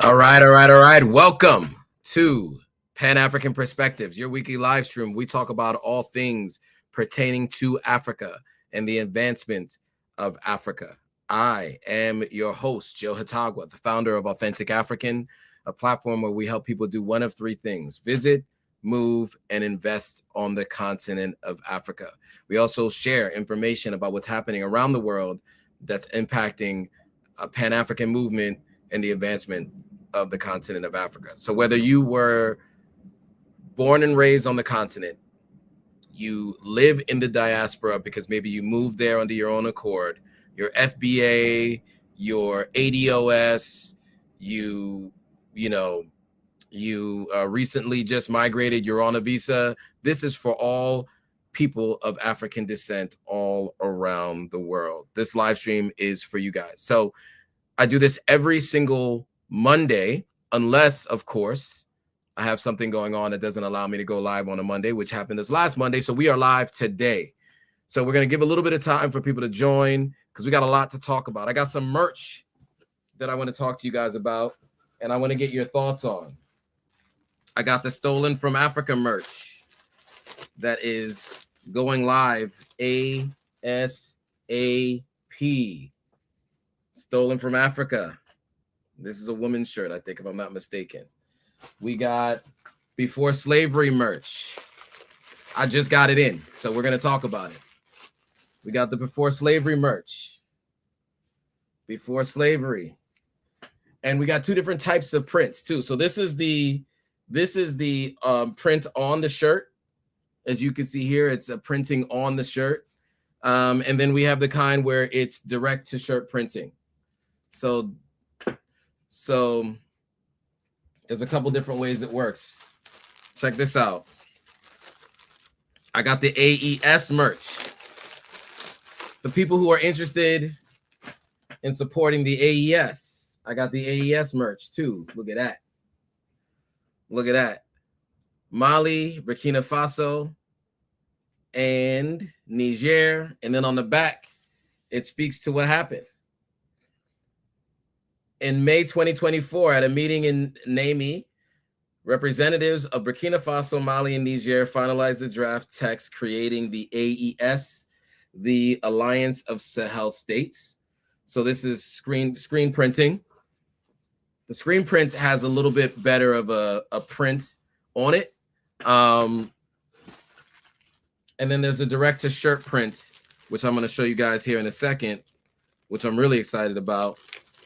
All right. Welcome to Pan-African Perspectives, your weekly live stream. We talk about all things pertaining to Africa and the advancement of Africa. I am your host, Joe Hatagwa, the founder of Authentic African, a platform where we help people do one of three things: visit, move, and invest on the continent of Africa. We also share information about what's happening around the world that's impacting a Pan-African movement and the advancement of the continent of Africa. So whether you were born and raised on the continent, you live in the diaspora because maybe you moved there under your own accord, your FBA, your ADOS, you recently just migrated, you're on a visa. This is for all people of African descent all around the world. This live stream is for you guys. So I do this every single Monday, unless, of course, I have something going on that doesn't allow me to go live on a Monday, which happened this last Monday. So we are live today. So we're going to give a little bit of time for people to join because we got a lot to talk about. I got some merch that I want to talk to you guys about, and I want to get your thoughts on. I got the Stolen from Africa merch that is going live ASAP. Stolen from Africa. This is a woman's shirt, I think, if I'm not mistaken. We got Before Slavery merch. I just got it in, so we're going to talk about it. We got the Before Slavery merch. Before Slavery. And we got two different types of prints, too. So this is the print on the shirt. As you can see here, it's a printing on the shirt. And then we have the kind where it's direct to shirt printing. So there's a couple different ways it works. Check this out. I got the AES merch. The people who are interested in supporting the AES, I got the AES merch too. Look at that. Look at that. Mali, Burkina Faso, and Niger. And then on the back, it speaks to what happened. In May 2024, at a meeting in Niamey, representatives of Burkina Faso, Mali, and Niger finalized the draft text creating the AES, the Alliance of Sahel States. So this is screen printing. The screen print has a little bit better of a print on it. And then there's a direct to shirt print, which I'm going to show you guys here in a second, which I'm really excited about.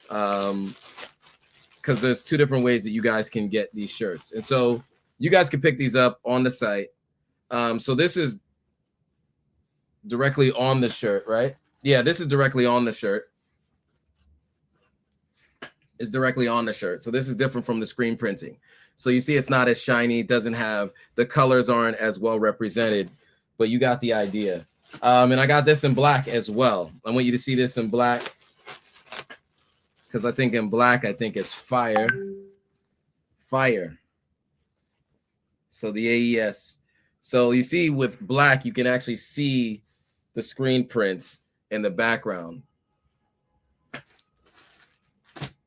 Because there's two different ways that you guys can get these shirts. And so you guys can pick these up on the site. So this is directly on the shirt, right? Yeah, this is directly on the shirt. It's directly on the shirt. So this is different from the screen printing. So you see it's not as shiny. It doesn't have, the colors aren't as well represented, but you got the idea. And I got this in black as well. I want you to see this in black, because I think in black, I think it's fire. Fire. So the AES. So you see with black, you can actually see the screen print in the background.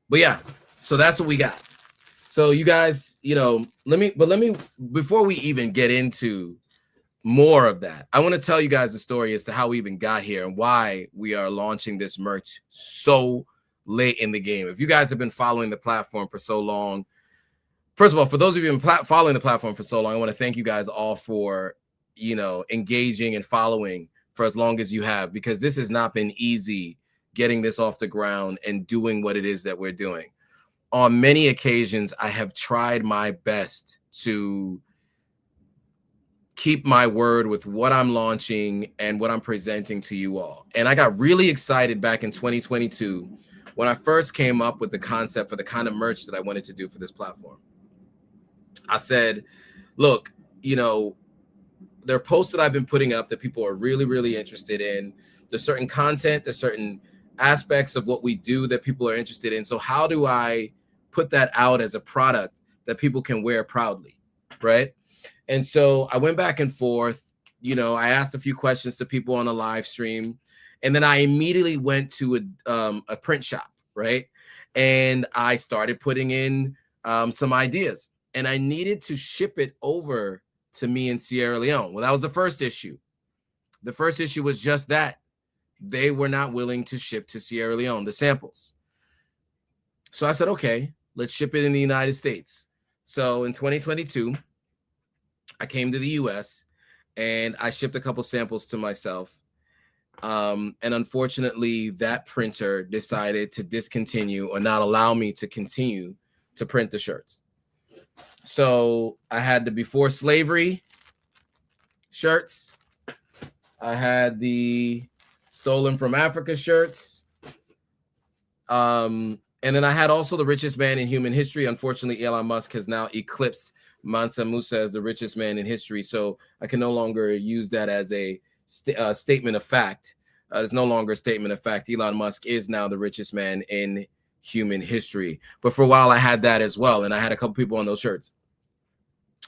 But yeah, so that's what we got. So you guys, let me, before we even get into more of that, I want to tell you guys the story as to how we even got here and why we are launching this merch so late in the game. If you guys have been following the platform for so long, first of all, for those of you who've been following the platform for so long, I want to thank you guys all for, engaging and following for as long as you have, because this has not been easy getting this off the ground and doing what it is that we're doing. On many occasions, I have tried my best to keep my word with what I'm launching and what I'm presenting to you all. And I got really excited back in 2022 when I first came up with the concept for the kind of merch that I wanted to do for this platform. I said, look, there are posts that I've been putting up that people are really, really interested in. There's certain content, there's certain aspects of what we do that people are interested in. So how do I put that out as a product that people can wear proudly, right? And so I went back and forth. I asked a few questions to people on the live stream, and then I immediately went to a print shop, right? and I started putting in some ideas, and I needed to ship it over to me in Sierra Leone. Well, that was the first issue. The first issue was just that. They were not willing to ship to Sierra Leone, the samples. So I said, okay, let's ship it in the United States. So in 2022, I came to the US and I shipped a couple samples to myself. And unfortunately, that printer decided to discontinue or not allow me to continue to print the shirts. So I had the before slavery shirts. I had the stolen from Africa shirts. And then I had also the richest man in human history. Unfortunately, Elon Musk has now eclipsed Mansa Musa as the richest man in history. So I can no longer use that as a statement of fact. It's no longer a statement of fact. Elon Musk is now the richest man in human history. But for a while, I had that as well. And I had a couple people on those shirts.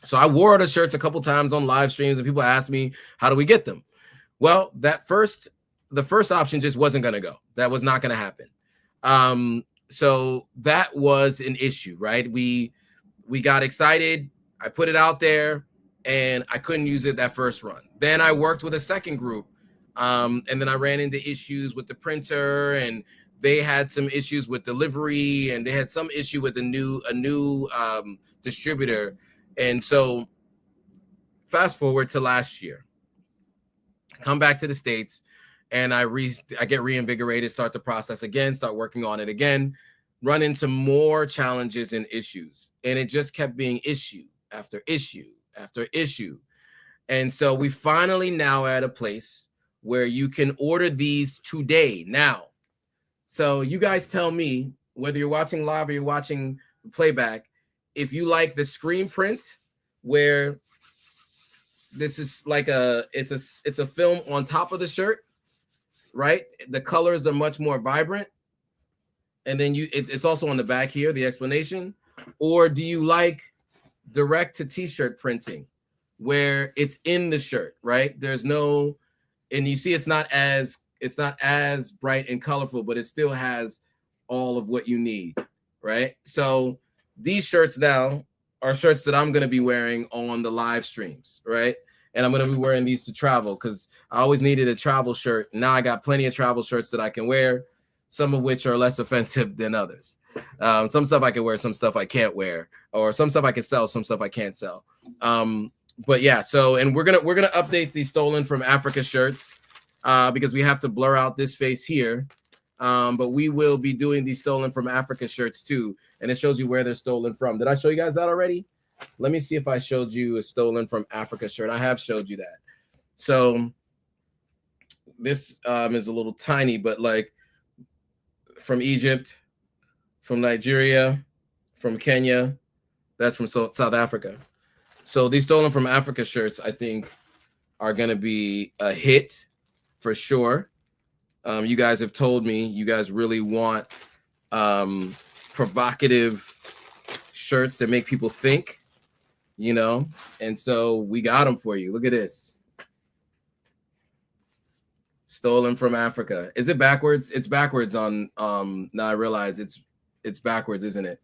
So I wore the shirts a couple times on live streams, and people asked me, how do we get them? Well, the first option just wasn't going to go. That was not going to happen. So that was an issue, right? We got excited. I put it out there, and I couldn't use it that first run. Then I worked with a second group, and then I ran into issues with the printer, and they had some issues with delivery, and they had some issue with a new distributor. And so fast forward to last year, I come back to the States, and I get reinvigorated, start the process again, start working on it again, run into more challenges and issues. And it just kept being issue after issue after issue. And so we finally now at a place where you can order these today now. So you guys tell me, whether you're watching live or you're watching playback, if you like the screen print, where this is like it's a film on top of the shirt, right? The colors are much more vibrant. And then it's also on the back here, the explanation. Or do you like direct to t-shirt printing, where it's in the shirt, right? There's no, and you see it's not as bright and colorful, but it still has all of what you need, right? So these shirts now are shirts that I'm going to be wearing on the live streams, right? And I'm going to be wearing these to travel because I always needed a travel shirt. Now I got plenty of travel shirts that I can wear, some of which are less offensive than others. Some stuff I can wear, some stuff I can't wear, or some stuff I can sell, some stuff I can't sell. But yeah, so, and we're gonna update the stolen from Africa shirts because we have to blur out this face here. But we will be doing these stolen from Africa shirts too, and it shows you where they're stolen from. Did I show you guys that already? Let me see if I showed you a stolen from Africa shirt. I have showed you that. So this is a little tiny, but like from Egypt, from Nigeria, from Kenya, that's from South Africa. So these stolen from Africa shirts, I think, are going to be a hit for sure. You guys have told me you guys really want provocative shirts that make people think, you know, and so we got them for you. Look at this. Stolen from Africa. Is it backwards? It's backwards on now I realize it's backwards, isn't it?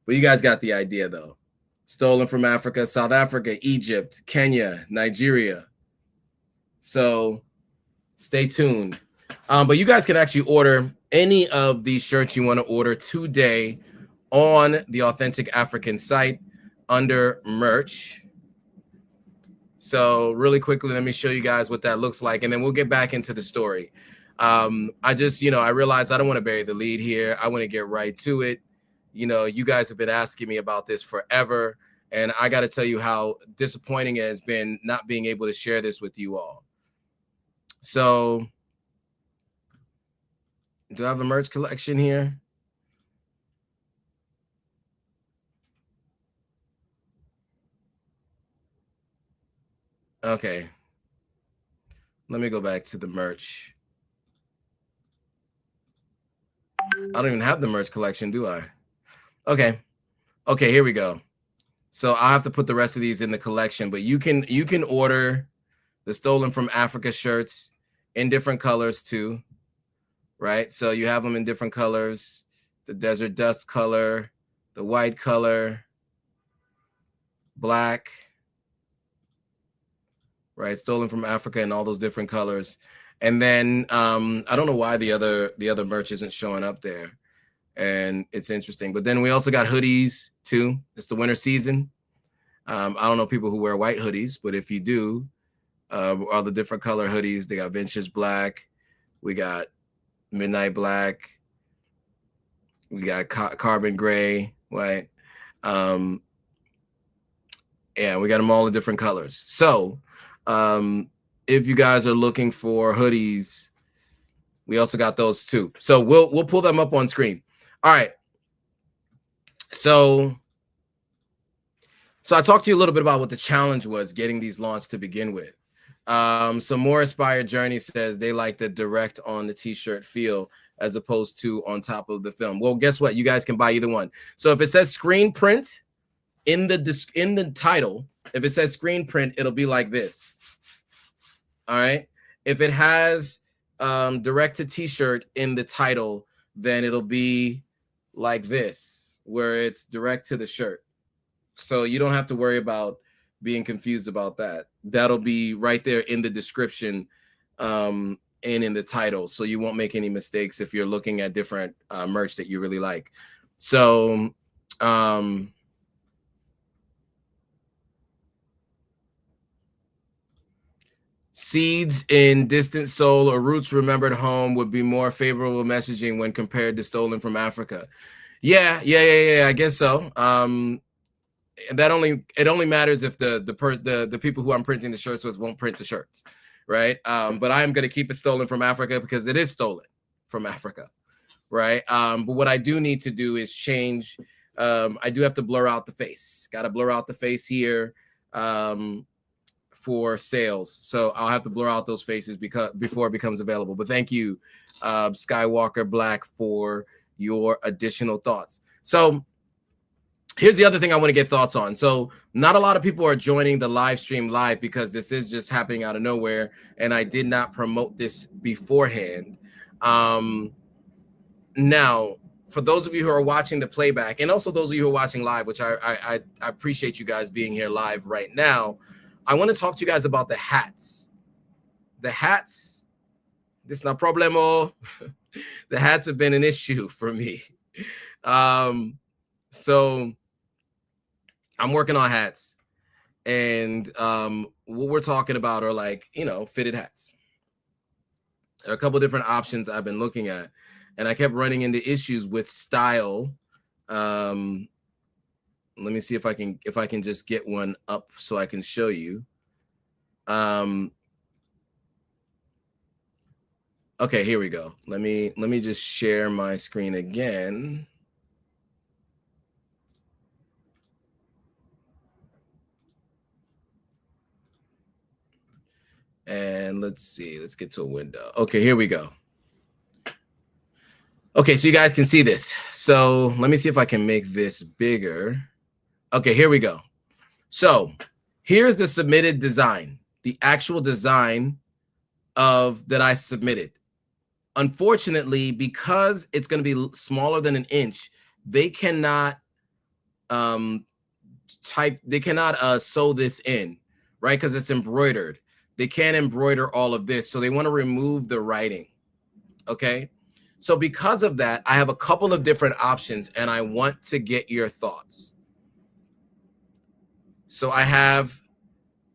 But you guys got the idea though. Stolen from Africa, South Africa, Egypt, Kenya, Nigeria. So stay tuned. But you guys can actually order any of these shirts you want to order today on the Authentic African site under merch. So really quickly, let me show you guys what that looks like, and then we'll get back into the story. I just, I realized I don't want to bury the lead here. I want to get right to it. You guys have been asking me about this forever, and I got to tell you how disappointing it has been not being able to share this with you all. So do I have a merch collection here? Okay. Let me go back to the merch. I don't even have the merch collection, do I? Okay. Okay, here we go. So I'll have to put the rest of these in the collection, but you can order the Stolen from Africa shirts in different colors too, right? So you have them in different colors. the desert dust color, the white color, black, right? Stolen from Africa in all those different colors. And then I don't know why the other merch isn't showing up there. And it's interesting. But then we also got hoodies too. It's the winter season. I don't know people who wear white hoodies, but if you do, all the different color hoodies, they got vintage black, we got midnight black, we got carbon gray, white. Yeah, we got them all in different colors. So if you guys are looking for hoodies, we also got those too. So we'll pull them up on screen. All right. So I talked to you a little bit about what the challenge was getting these launched to begin with. So More Aspire Journey says they like the direct on the t-shirt feel as opposed to on top of the film. Well, guess what? You guys can buy either one. So if it says screen print in the title, if it says screen print, it'll be like this. All right. If it has direct to t-shirt in the title, then it'll be like this, where it's direct to the shirt. So you don't have to worry about being confused about that. That'll be right there in the description and in the title. So you won't make any mistakes if you're looking at different merch that you really like. So seeds in distant soul or roots remembered home would be more favorable messaging when compared to stolen from Africa. Yeah, I guess so. It only matters if the people who I'm printing the shirts with won't print the shirts, right? But I am going to keep it stolen from Africa because it is stolen from Africa, right? But what I do need to do is change. I do have to blur out the face. Got to blur out the face here for sales. So I'll have to blur out those faces before it becomes available. But thank you, Skywalker Black, for your additional thoughts. So here's the other thing I want to get thoughts on. So not a lot of people are joining the live stream live because this is just happening out of nowhere, and I did not promote this beforehand. Now, for those of you who are watching the playback, and also those of you who are watching live, which I appreciate you guys being here live right now, I want to talk to you guys about the hats. The hats, this is no problemo. The hats have been an issue for me. So I'm working on hats, and what we're talking about are like, fitted hats. There are a couple different options I've been looking at, and I kept running into issues with style. Let me see if I can just get one up so I can show you. Okay, here we go. Let me just share my screen again. And let's see, let's get to a window. Okay, here we go. Okay, so you guys can see this. So let me see if I can make this bigger. Okay, here we go. So here's the submitted design, the actual design that I submitted. Unfortunately, because it's going to be smaller than an inch, they cannot sew this in, right? Because it's embroidered. They can't embroider all of this, so they want to remove the writing. Okay, so because of that, I have a couple of different options, and I want to get your thoughts. So I have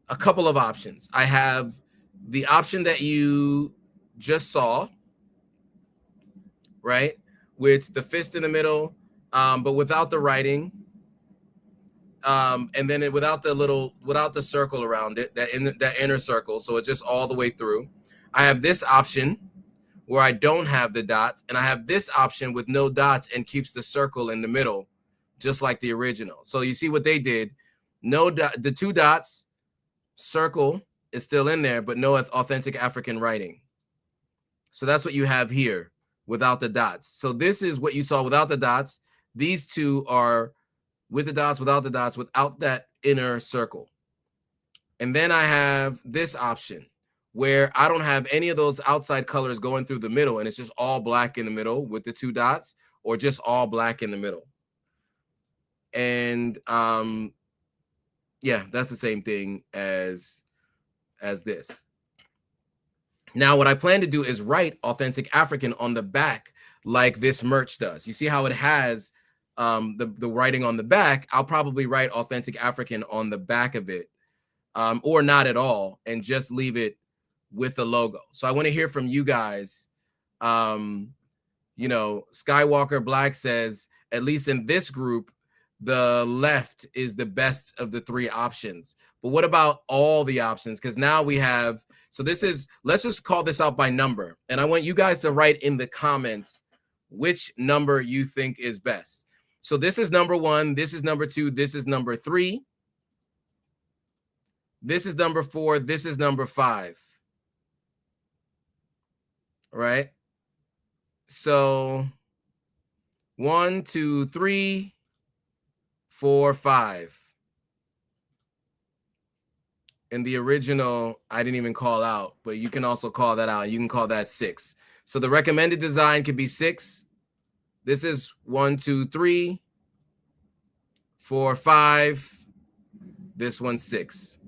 a couple of options. I have the option that you just saw, right, with the fist in the middle, but without the writing, and then without the circle around it, that inner circle, so it's just all the way through. I have this option where I don't have the dots, and I have this option with no dots and keeps the circle in the middle, just like the original. So you see what they did? The two dots, circle is still in there, but no authentic African writing. So that's what you have here without the dots. So this is what you saw without the dots. These two are with the dots, without the dots, without that inner circle. And then I have this option where I don't have any of those outside colors going through the middle, and it's just all black in the middle with the two dots, or just all black in the middle. And yeah, that's the same thing as this. Now, what I plan to do is write Authentic African on the back like this merch does. You see how it has the writing on the back? I'll probably write Authentic African on the back of it, or not at all, and just leave it with the logo. So I want to hear from you guys. You know, Skywalker Black says, at least in this group, the left is the best of the three options. But what about all the options? Because now we have, so this is, let's just call this out by number. And I want you guys to write in the comments which number you think is best. So this is number 1, this is number 2, this is number 3. This is number 4, this is number 5. All right. So 1, 2, 3, 4, 5. In the original, I didn't even call out, but you can also call that out. You can call that 6. So the recommended design could be 6. This is 1, 2, 3, 4, 5. This one's 6.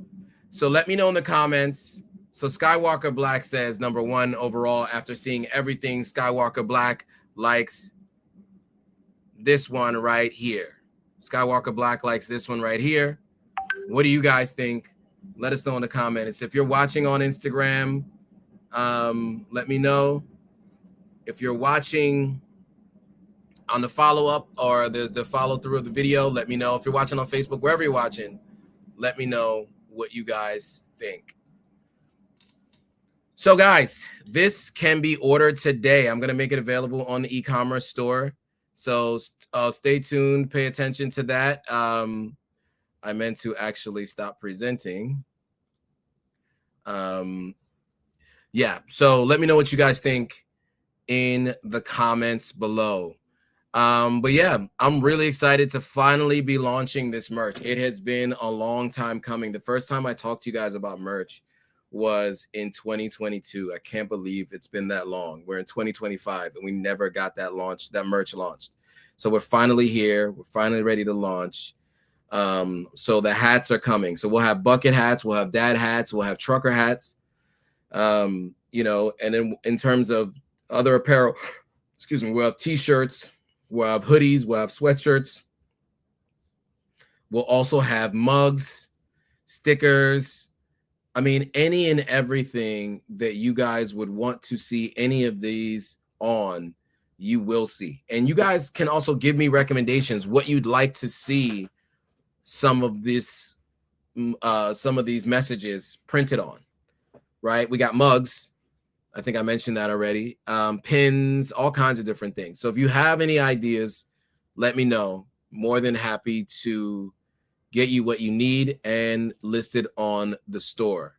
So let me know in the comments. So Skywalker Black says number 1 overall after seeing everything. Skywalker Black likes this one right here. Skywalker Black likes this one right here. What do you guys think? Let us know in the comments. If you're watching on Instagram, let me know. If you're watching on the follow-up or the follow-through of the video, let me know. If you're watching on Facebook, wherever you're watching, let me know what you guys think. So guys, this can be ordered today. I'm going to make it available on the e-commerce store. So stay tuned. Pay attention to that. I meant to actually stop presenting. Yeah, so let me know what you guys think in the comments below. But yeah, I'm really excited to finally be launching this merch. It has been a long time coming. The first time I talked to you guys about merch was in 2022. I can't believe it's been that long. We're in 2025 and we never got that merch launched. So we're finally here. We're finally ready to launch. So the hats are coming. So we'll have bucket hats, we'll have dad hats, we'll have trucker hats. You know, and then in terms of other apparel, excuse me, we'll have t-shirts, we'll have hoodies, we'll have sweatshirts. We'll also have mugs, stickers. I mean, any and everything that you guys would want to see any of these on, you will see. And you guys can also give me recommendations, what you'd like to see some of these messages printed on, right? We got mugs. I think I mentioned that already. Pins, all kinds of different things. So if you have any ideas, let me know. More than happy to get you what you need and list it on the store.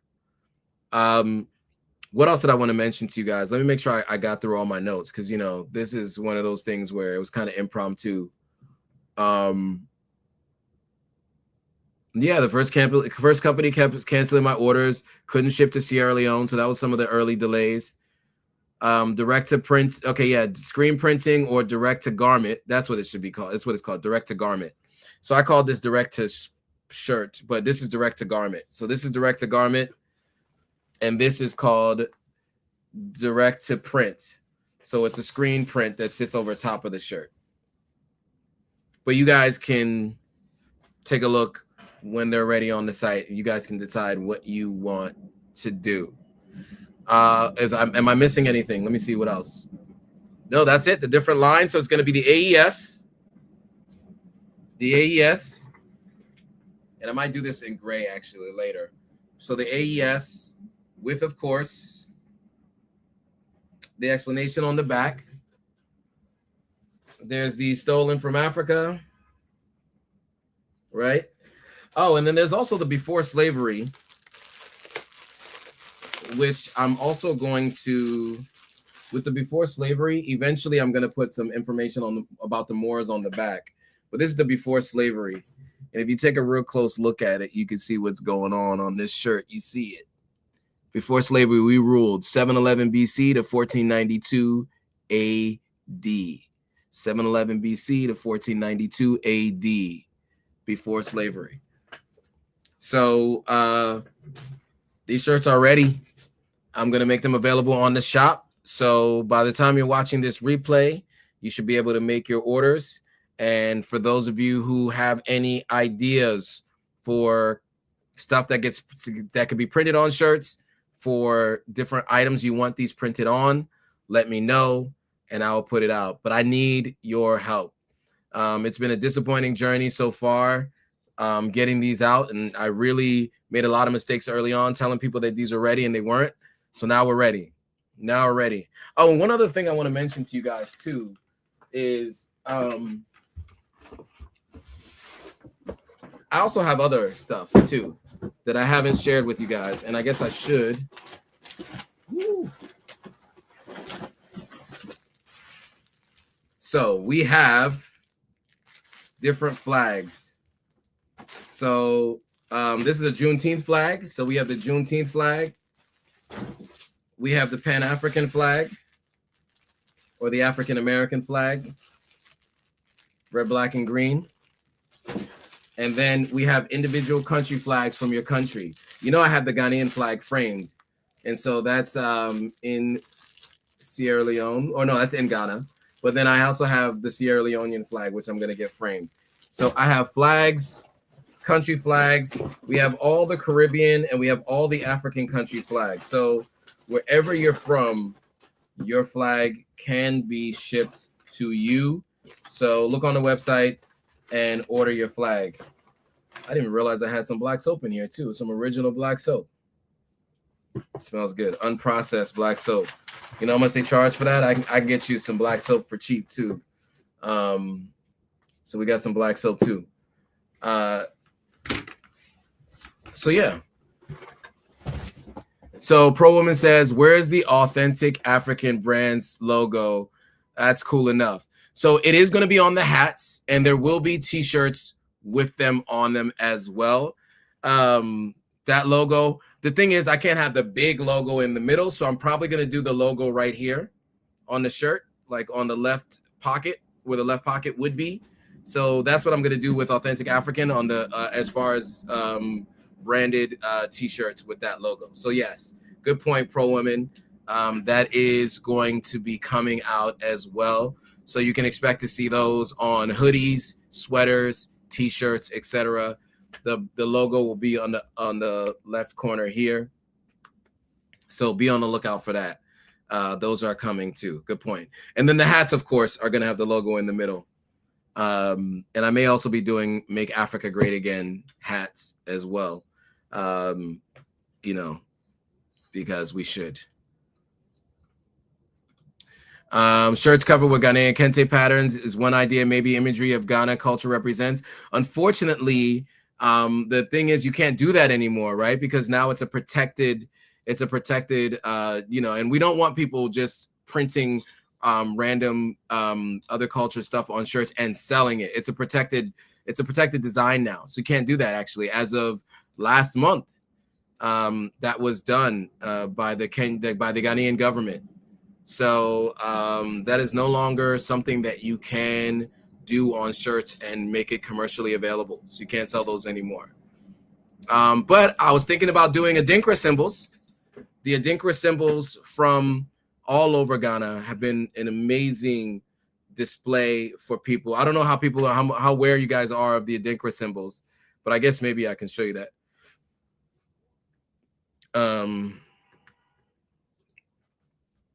What else did I want to mention to you guys? Let me make sure I got through all my notes, because, you know, this is one of those things where it was kind of impromptu. Yeah, the first company kept canceling my orders, couldn't ship to Sierra Leone, so that was some of the early delays. Direct to print, okay, yeah, screen printing or direct to garment. That's what it should be called. That's what it's called, direct to garment. So I called this direct to shirt, but this is direct to garment. So this is direct to garment, and this is called direct to print. So it's a screen print that sits over top of the shirt. But you guys can take a look when they're ready on the site. You guys can decide what you want to do. Am I missing anything? Let me see what else. No, that's it. The different lines. So it's going to be the AES. The AES. And I might do this in gray actually later. So the AES with, of course, the explanation on the back. There's the stolen from Africa. Right? Oh, and then there's also the before slavery, which I'm also going to, with the before slavery, eventually I'm going to put some information about the Moors on the back. But this is the before slavery. And if you take a real close look at it, you can see what's going on this shirt. You see it. Before slavery, we ruled 711 BC to 1492 AD. 711 BC to 1492 AD, before slavery. So these shirts are ready. I'm going to make them available on the shop. So by the time you're watching this replay, you should be able to make your orders. And for those of you who have any ideas for stuff that could be printed on shirts, for different items you want these printed on, let me know and I'll put it out. But I need your help. It's been a disappointing journey so far, getting these out, and I really made a lot of mistakes early on telling people that these are ready and they weren't. So now we're ready. Now we're ready. Oh, and one other thing I want to mention to you guys too is I also have other stuff too that I haven't shared with you guys, and I guess I should. Woo. So we have different flags. So this is a Juneteenth flag. So we have the Juneteenth flag. We have the Pan-African flag, or the African-American flag, red, black, and green. And then we have individual country flags from your country. You know, I have the Ghanaian flag framed. And so that's in Sierra Leone. Or no, that's in Ghana. But then I also have the Sierra Leonean flag, which I'm going to get framed. So I have flags, country flags. We have all the Caribbean and we have all the African country flags. So wherever you're from, your flag can be shipped to you. So look on the website and order your flag. I didn't realize I had some black soap in here too. Some original black soap. It smells good. Unprocessed black soap. You know how much they charge for that? I can get you some black soap for cheap too. So we got some black soap too. So yeah. So Pro Woman says, where's the authentic African brands logo? That's cool enough. So it is going to be on the hats, and there will be t-shirts with them on them as well. That logo, the thing is, I can't have the big logo in the middle, so I'm probably going to do the logo right here on the shirt, like on the left pocket, where the left pocket would be. So that's what I'm going to do with Authentic African on the as far as branded t-shirts with that logo. So yes, good point, Pro Woman. That is going to be coming out as well. So you can expect to see those on hoodies, sweaters, t-shirts, etc. The logo will be on the left corner here. So be on the lookout for that. Those are coming too. Good point. And then the hats, of course, are going to have the logo in the middle. And I may also be doing Make Africa Great Again hats as well. You know, because we should. Shirts covered with Ghanaian kente patterns is one idea. Maybe imagery of Ghana culture represents. Unfortunately, the thing is you can't do that anymore, right? Because now it's a protected, you know, and we don't want people just printing random other culture stuff on shirts and selling it. It's a protected design now, so you can't do that. Actually, as of last month, that was done by the Ghanaian government. So that is no longer something that you can do on shirts and make it commercially available. So you can't sell those anymore. But I was thinking about doing Adinkra symbols. The Adinkra symbols from all over Ghana have been an amazing display for people. I don't know how people are, how aware you guys are of the Adinkra symbols, but I guess maybe I can show you that.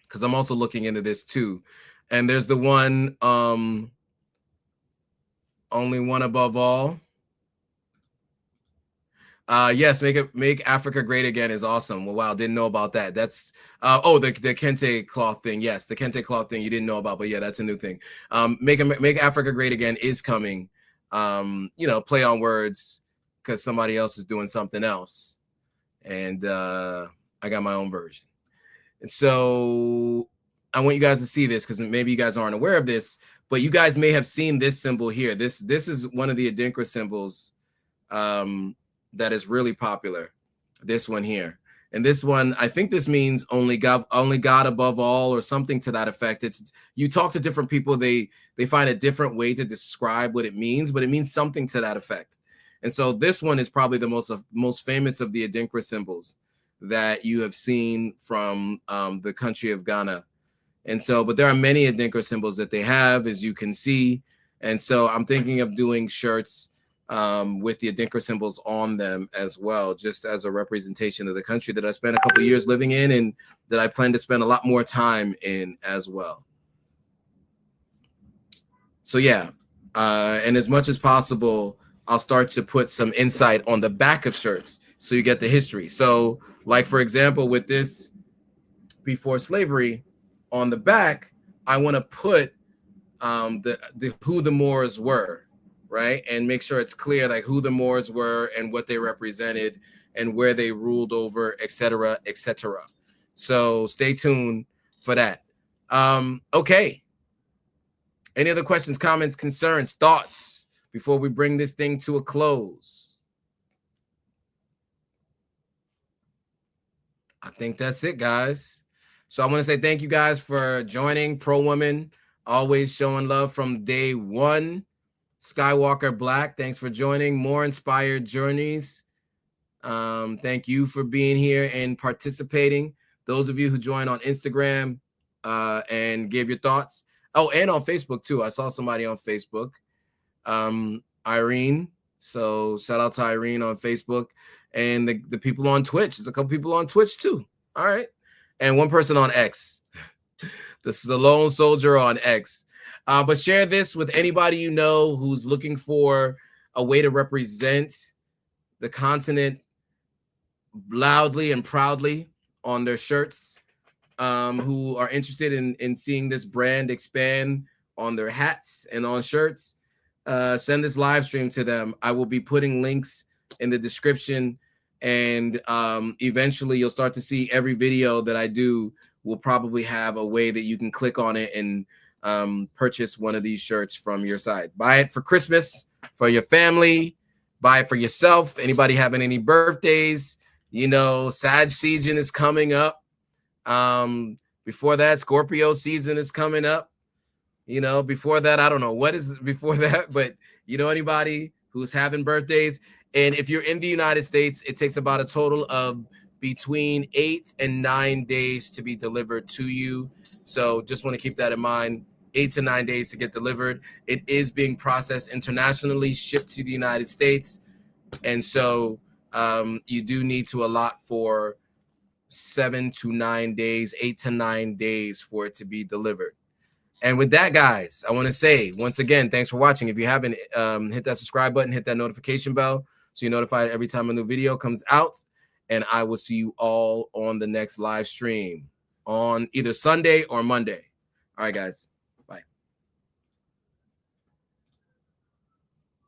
Because I'm also looking into this too. And there's the one, only one above all. Yes, make Africa great again is awesome. Well, wow, didn't know about that. That's oh, the kente cloth thing. Yes, the kente cloth thing you didn't know about, but yeah, that's a new thing. Make Africa great again is coming. You know, play on words because somebody else is doing something else, and I got my own version. And so I want you guys to see this because maybe you guys aren't aware of this, but you guys may have seen this symbol here. This is one of the Adinkra symbols that is really popular. This one here. And this one, I think this means only God above all, or something to that effect. It's, you talk to different people, they find a different way to describe what it means, but it means something to that effect. And so this one is probably the most famous of the Adinkra symbols that you have seen from the country of Ghana. And so, but there are many Adinkra symbols that they have, as you can see. And so I'm thinking of doing shirts with the Adinkra symbols on them as well, just as a representation of the country that I spent a couple of years living in, and that I plan to spend a lot more time in as well. So yeah, and as much as possible, I'll start to put some insight on the back of shirts so you get the history. So like, for example, with this before slavery on the back, I want to put the who the Moors were, right? And make sure it's clear, like, who the Moors were and what they represented and where they ruled over, etc., etc. So stay tuned for that. Okay. Any other questions, comments, concerns, thoughts before we bring this thing to a close? I think that's it, guys. So I want to say thank you guys for joining. Pro Woman, always showing love from day one. Skywalker Black, thanks for joining. More Inspired Journeys, thank you for being here and participating. Those of you who joined on Instagram and gave your thoughts. Oh, and on Facebook too. I saw somebody on Facebook, Irene. So shout out to Irene on Facebook, and the people on Twitch. There's a couple people on Twitch too. All right. And one person on X. This is a lone soldier on X. But share this with anybody you know who's looking for a way to represent the continent loudly and proudly on their shirts, who are interested in seeing this brand expand on their hats and on shirts. Send this live stream to them. I will be putting links in the description, and eventually you'll start to see every video that I do will probably have a way that you can click on it and purchase one of these shirts from your site. Buy it for Christmas, for your family, buy it for yourself. Anybody having any birthdays, you know, Sag season is coming up. Before that, Scorpio season is coming up. You know, before that, I don't know what is before that, but you know, anybody who's having birthdays. And if you're in the United States, it takes about a total of between 8 and 9 days to be delivered to you. So just want to keep that in mind. 8 to 9 days to get delivered. It is being processed internationally, shipped to the United States. And so you do need to allot for 7 to 9 days, 8 to 9 days for it to be delivered. And with that, guys, I want to say once again, thanks for watching. If you haven't, hit that subscribe button, hit that notification bell so you're notified every time a new video comes out. And I will see you all on the next live stream on either Sunday or Monday. All right, guys.